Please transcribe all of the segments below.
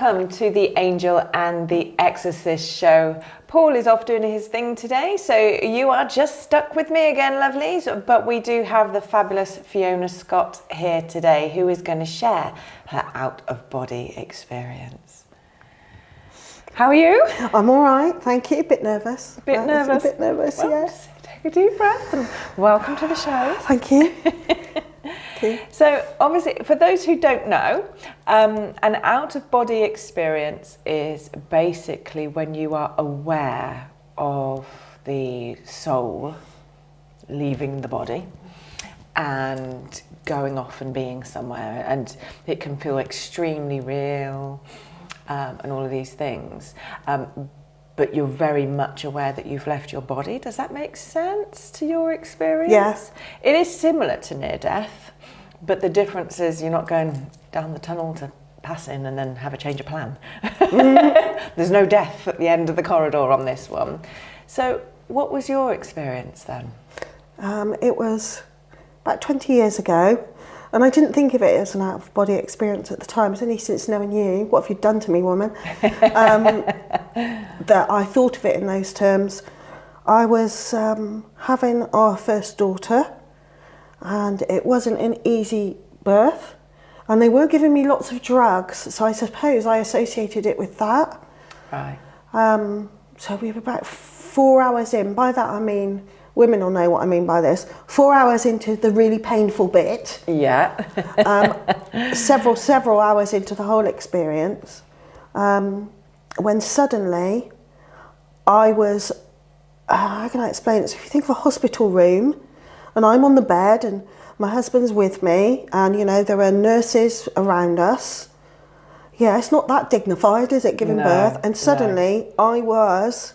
welcome to the Angel and the Exorcist show. Paul is off doing his thing today, so you are just stuck with me again, lovelies. But we do have the fabulous Fiona Scott here today, who is going to share her out-of-body experience. How are you? I'm all right, thank you. A bit nervous. A bit nervous? A bit nervous, well, yes. Take a deep breath and welcome to the show. Thank you. So obviously, for those who don't know, an out-of-body experience is basically when you are aware of the soul leaving the body and going off and being somewhere, and it can feel extremely real and all of these things. But you're very much aware that you've left your body. Does that make sense to your experience? Yes. It is similar to near-death, but the difference is you're not going down the tunnel to pass in and then have a change of plan. There's no death at the end of the corridor on this one. So what was your experience then? It was about 20 years ago, and I didn't think of it as an out-of-body experience at the time. It's only since knowing you, what have you done to me, woman, that I thought of it in those terms. I was having our first daughter, and it wasn't an easy birth, and they were giving me lots of drugs, so I suppose I associated it with that. Right. So we were about 4 hours in. By that I mean, women will know what I mean by this. 4 hours into the really painful bit. Yeah. several hours into the whole experience, when suddenly I was, how can I explain it? So if you think of a hospital room, and I'm on the bed and my husband's with me, and you know, there are nurses around us. Yeah, it's not that dignified, is it, giving birth? And suddenly I was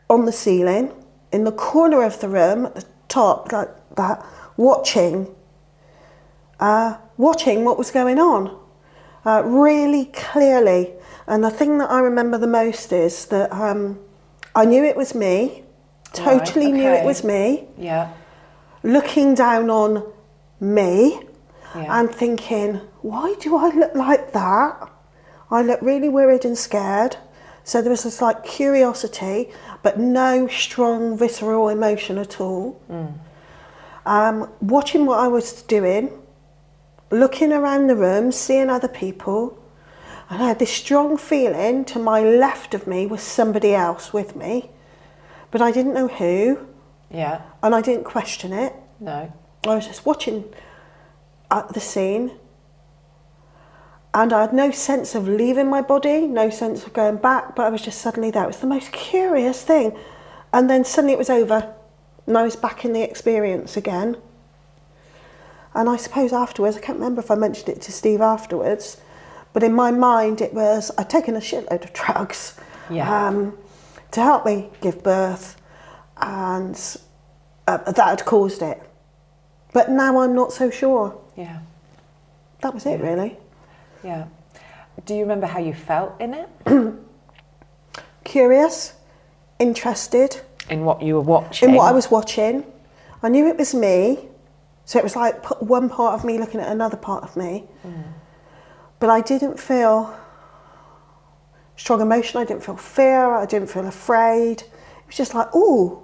on the ceiling, in the corner of the room, at the top, like that, watching what was going on, really clearly. And the thing that I remember the most is that I knew it was me. Totally knew it was me. Yeah. Looking down on me, Yeah. and thinking, why do I look like that? I look really worried and scared. So there was this like curiosity, but no strong visceral emotion at all. Watching what I was doing, looking around the room, seeing other people, and I had this strong feeling to my left of me was somebody else with me. But I didn't know who, Yeah. and I didn't question it. No. I was just watching the scene, and I had no sense of leaving my body, no sense of going back, but I was just suddenly there. It was the most curious thing. And then suddenly it was over, and I was back in the experience again. And I suppose afterwards, I can't remember if I mentioned it to Steve afterwards, but in my mind it was, I'd taken a shitload of drugs. Yeah. To help me give birth, and that had caused it. But now I'm not so sure. Yeah. That was it, really. Yeah. Do you remember how you felt in it? Curious, interested. In what you were watching? In what I was watching. I knew it was me, so it was like one part of me looking at another part of me. But I didn't feel strong emotion, I didn't feel fear, I didn't feel afraid. It was just like, oh,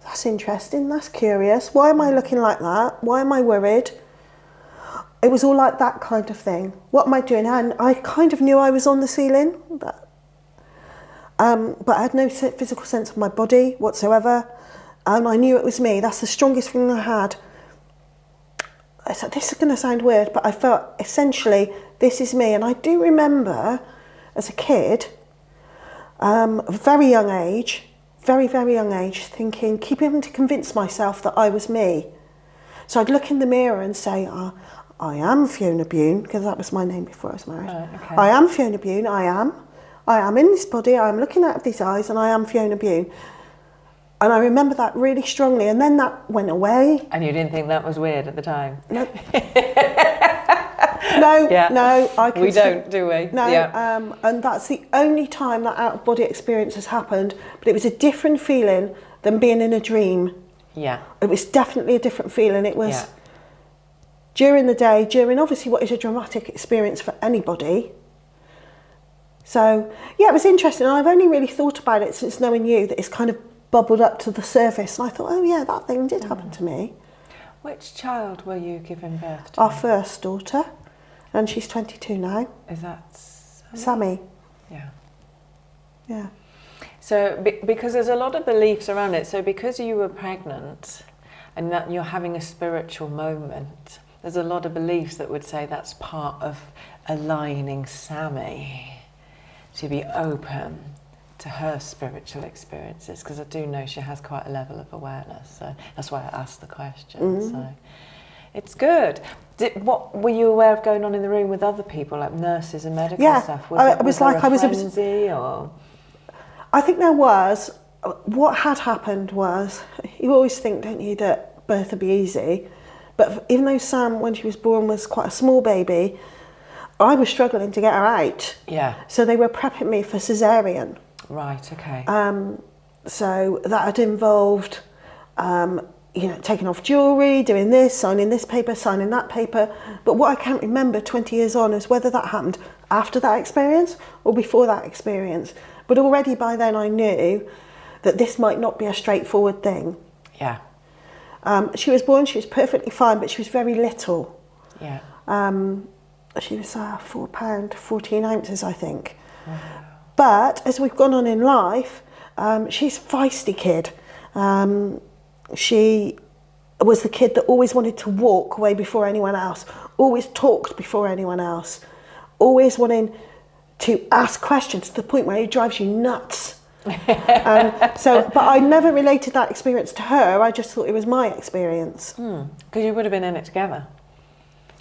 that's interesting, that's curious. Why am I looking like that? Why am I worried? It was all like that kind of thing. What am I doing? And I kind of knew I was on the ceiling, but I had no physical sense of my body whatsoever. And I knew it was me. That's the strongest thing I had. I said, this is going to sound weird, but I felt essentially, this is me. And I do remember as a kid, a very young age, very, very young age, thinking, keeping to convince myself that I was me. So I'd look in the mirror and say, I am Fiona Bune, because that was my name before I was married. Right, okay. I am Fiona Bune, I am in this body, I am looking out of these eyes, and I am Fiona Bune. And I remember that really strongly, and then that went away. And you didn't think that was weird at the time? No. No, Yeah. no. We don't, do we? No, Yeah. and that's the only time that out-of-body experience has happened, but it was a different feeling than being in a dream. Yeah. It was definitely a different feeling. It was Yeah. during the day, during obviously what is a dramatic experience for anybody, So, yeah, it was interesting. And I've only really thought about it since knowing you, that it's kind of bubbled up to the surface. And I thought, oh, yeah, that thing did happen to me. Which child were you giving birth to? Our first daughter, and she's 22 now. Is that Sammy? Yeah. Yeah. So, because there's a lot of beliefs around it, so because you were pregnant and that you're having a spiritual moment, there's a lot of beliefs that would say that's part of aligning Sammy to be open to her spiritual experiences, because I do know she has quite a level of awareness, so that's why I asked the question. So it's good. What were you aware of going on in the room with other people, like nurses and medical stuff? I think there was. What had happened was, you always think, don't you, that birth would be easy, but even though Sam, when she was born, was quite a small baby, I was struggling to get her out. Yeah. So they were prepping me for cesarean. Right, okay. So that had involved, taking off jewellery, doing this, signing this paper, signing that paper. But what I can't remember 20 years on is whether that happened after that experience or before that experience. But already by then I knew that this might not be a straightforward thing. Yeah. She was born, she was perfectly fine, but she was very little. Yeah. She was 4 pound, 14 ounces, I think. Wow. But as we've gone on in life, she's a feisty kid. She was the kid that always wanted to walk way before anyone else, always talked before anyone else, always wanting to ask questions to the point where it drives you nuts. But I never related that experience to her. I just thought it was my experience. Because you would have been in it together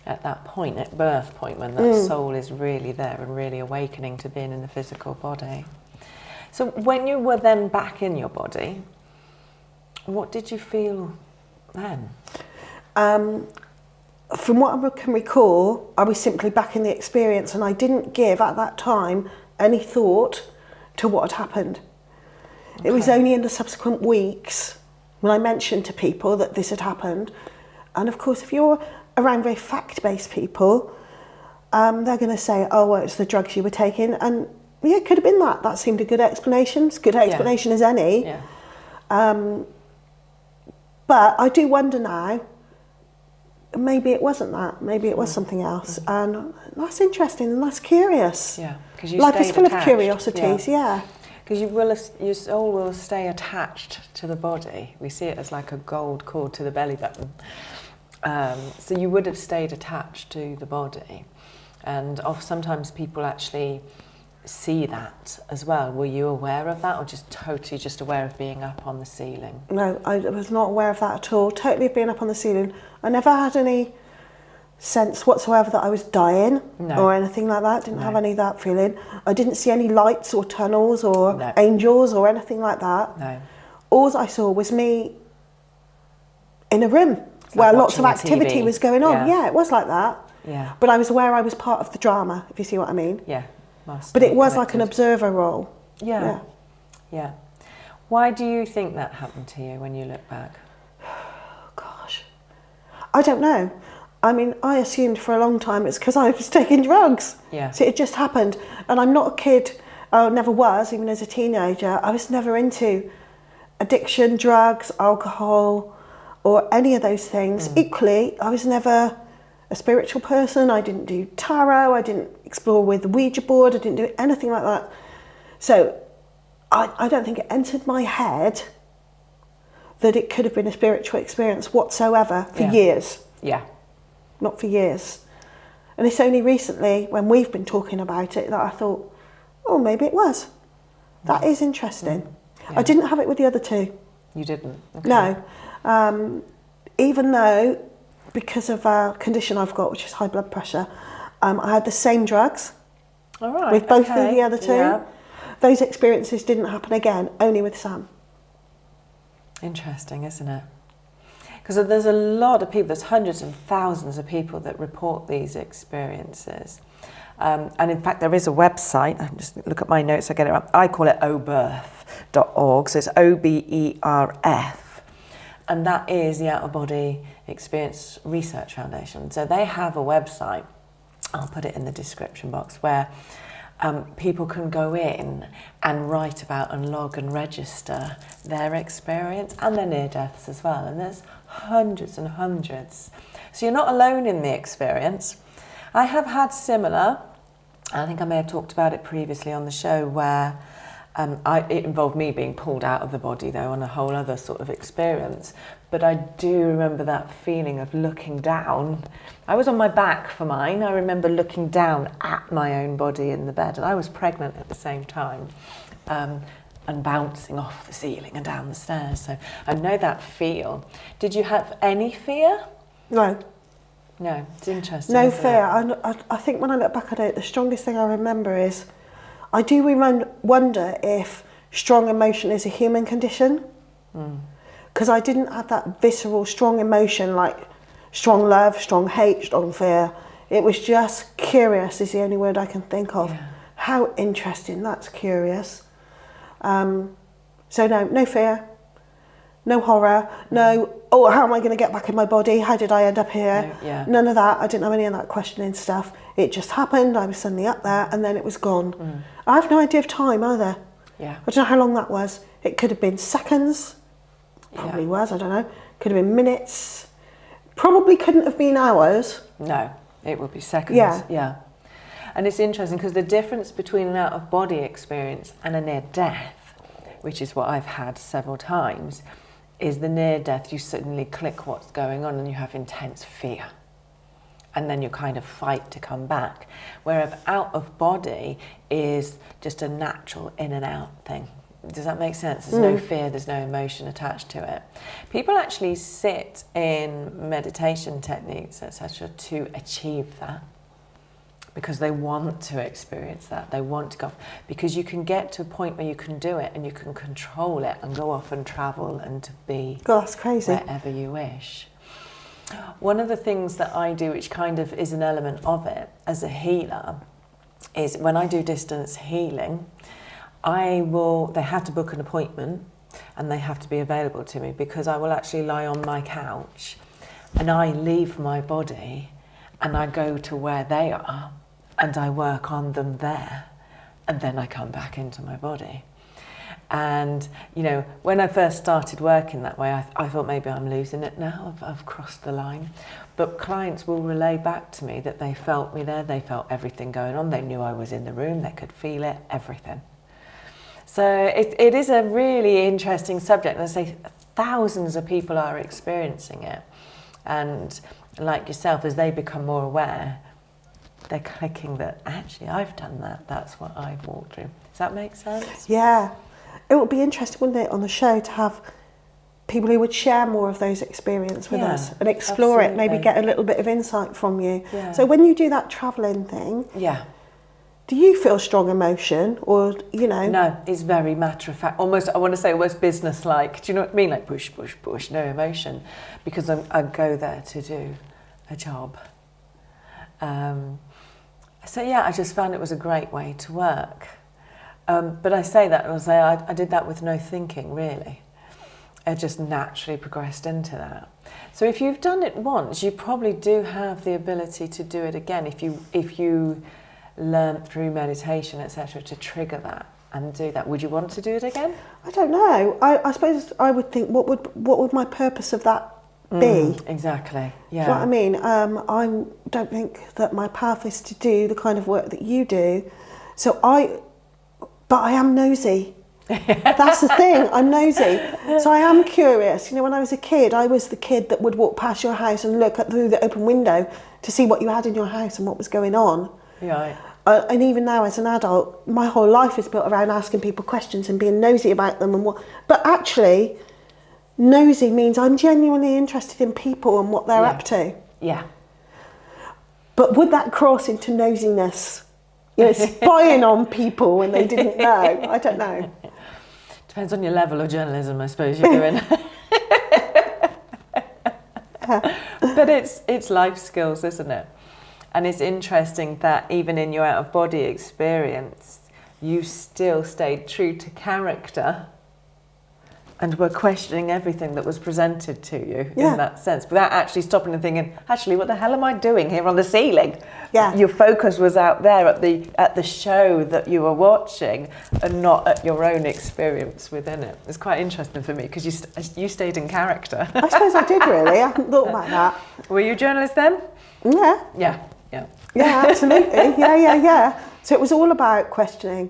at that point, at birth point, when that soul is really there and really awakening to being in the physical body. So when you were then back in your body, what did you feel then? From what I can recall, I was simply back in the experience, and I didn't give at that time any thought to what had happened. Okay. It was only in the subsequent weeks when I mentioned to people that this had happened. And of course, if you're around very fact-based people, they're going to say, oh, well, it's the drugs you were taking. And yeah, it could have been that. That seemed a good explanation. As good explanation as any. Yeah. But I do wonder now, maybe it wasn't that. Maybe it was something else. And that's interesting and that's curious. Yeah. Life is full of curiosities, yeah. Because your soul will stay attached to the body. We see it as like a gold cord to the belly button. So you would have stayed attached to the body. And sometimes people actually see that as well. Were you aware of that, or just totally just aware of being up on the ceiling? No, I was not aware of that at all. Totally of being up on the ceiling. I never had any sense whatsoever that I was dying or anything like that. Didn't have any of that feeling. I didn't see any lights or tunnels or angels or anything like that. No. All I saw was me in a room where lots of activity was going on. Yeah, it was like that. Yeah. But I was aware I was part of the drama, if you see what I mean. Yeah. But it was like an observer role. Yeah. Why do you think that happened to you when you look back? Gosh, I don't know. I mean, I assumed for a long time it's because I was taking drugs. Yeah. So it just happened. And I'm not a kid, I never was, even as a teenager. I was never into addiction, drugs, alcohol, or any of those things. Equally, I was never a spiritual person. I didn't do tarot. I didn't explore with the Ouija board. I didn't do anything like that. So I don't think it entered my head that it could have been a spiritual experience whatsoever for years. Yeah. Not for years. And it's only recently, when we've been talking about it, that I thought, oh, maybe it was. That is interesting. Yeah. I didn't have it with the other two. You didn't? Okay. No. Even though, because of a condition I've got, which is high blood pressure, I had the same drugs with both of the other two. Yeah. Those experiences didn't happen again, only with Sam. Interesting, isn't it? Because there's a lot of people, there's hundreds and thousands of people that report these experiences. And in fact, there is a website, I just look at my notes, I get it wrong. I call it oberf.org, so it's OBERF. And that is the Out of Body Experience Research Foundation. So they have a website, I'll put it in the description box, where people can go in and write about and log and register their experience and their near deaths as well. And there's hundreds and hundreds. So you're not alone in the experience. I have had similar, I think I may have talked about it previously on the show, where it involved me being pulled out of the body though on a whole other sort of experience. But I do remember that feeling of looking down. I was on my back for mine. I remember looking down at my own body in the bed, and I was pregnant at the same time, and bouncing off the ceiling and down the stairs. So I know that feel. Did you have any fear? No. No, it's interesting. No fear. I think when I look back at it, the strongest thing I remember is I do wonder if strong emotion is a human condition. Because I didn't have that visceral, strong emotion like strong love, strong hate, strong fear. It was just curious is the only word I can think of. Yeah. How interesting, that's curious. So no fear, no horror, no, oh, how am I going to get back in my body? How did I end up here? No, yeah. None of that. I didn't have any of that questioning stuff. It just happened. I was suddenly up there and then it was gone. I have no idea of time either. Yeah. I don't know how long that was. It could have been seconds. Probably was, I don't know. Could have been minutes. Probably couldn't have been hours. No, it would be seconds. Yeah. And it's interesting because the difference between an out-of-body experience and a near-death, which is what I've had several times, is the near-death, you suddenly click what's going on and you have intense fear. And then you kind of fight to come back. Whereas out-of-body is just a natural in and out thing. Does that make sense? There's no fear, there's no emotion attached to it. People actually sit in meditation techniques, etc., to achieve that because they want to experience that. They want to go, because you can get to a point where you can do it and you can control it and go off and travel and to be that's crazy. Wherever you wish. One of the things that I do, which kind of is an element of it as a healer, is when I do distance healing, they have to book an appointment and they have to be available to me, because I will actually lie on my couch and I leave my body and I go to where they are and I work on them there, and then I come back into my body. And, when I first started working that way, I thought maybe I'm losing it now, I've crossed the line. But clients will relay back to me that they felt me there, they felt everything going on, they knew I was in the room, they could feel it, everything. So it is a really interesting subject. And I say thousands of people are experiencing it. And like yourself, as they become more aware, they're clicking that actually I've done that. That's what I've walked through. Does that make sense? Yeah. It would be interesting, wouldn't it, on the show to have people who would share more of those experiences with us and explore it, maybe get a little bit of insight from you. Yeah. So when you do that travelling thing, do you feel strong emotion or, No, it's very matter of fact, almost, I want to say almost business-like. Do you know what I mean? Like push, push, push, no emotion, because I go there to do a job. I just found it was a great way to work. But I say that, I did that with no thinking, really. I just naturally progressed into that. So if you've done it once, you probably do have the ability to do it again if you learn through meditation, etc., to trigger that and do that. Would you want to do it again? I don't know. I suppose I would think, what would my purpose of that be? Exactly. Yeah. Do you know what I mean? I don't think that my path is to do the kind of work that you do. But I am nosy. That's the thing, I'm nosy. So I am curious. When I was a kid, I was the kid that would walk past your house and look through the open window to see what you had in your house and what was going on. Right. And even now as an adult, my whole life is built around asking people questions and being nosy about them. But actually, nosy means I'm genuinely interested in people and what they're up to. Yeah. But would that cross into nosiness? Spying on people when they didn't know. I don't know. Depends on your level of journalism, I suppose you're doing. But it's life skills, isn't it? And it's interesting that even in your out-of-body experience, you still stayed true to character And were questioning everything that was presented to you Yeah. in that sense, without actually stopping and thinking, actually, what the hell am I doing here on the ceiling? Yeah. Your focus was out there at the show that you were watching, and not at your own experience within it. It's quite interesting for me because you stayed in character. I suppose I did really. I hadn't thought about that. Were you a journalist then? Yeah. Yeah. Yeah. Yeah, absolutely. Yeah. So it was all about questioning.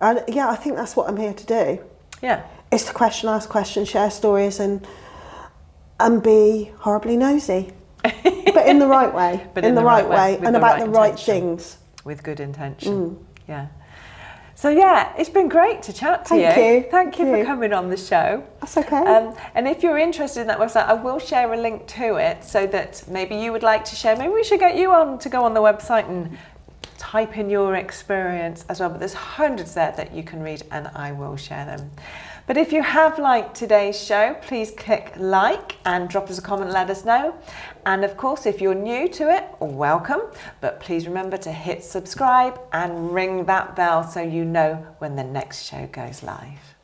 And yeah, I think that's what I'm here to do. Yeah. Is to question, ask questions, share stories, and be horribly nosy, but in the right way. But in the right way, with and the about right the right intention. things. With good intention. Yeah. So yeah, it's been great to chat to Thank you. Thank you for coming on the show. That's okay. And if you're interested in that website, I will share a link to it so that maybe you would like to share. Maybe we should get you on to go on the website and type in your experience as well. But there's hundreds there that you can read, and I will share them. But if you have liked today's show, please click like and drop us a comment, let us know. And of course, if you're new to it, welcome. But please remember to hit subscribe and ring that bell so you know when the next show goes live.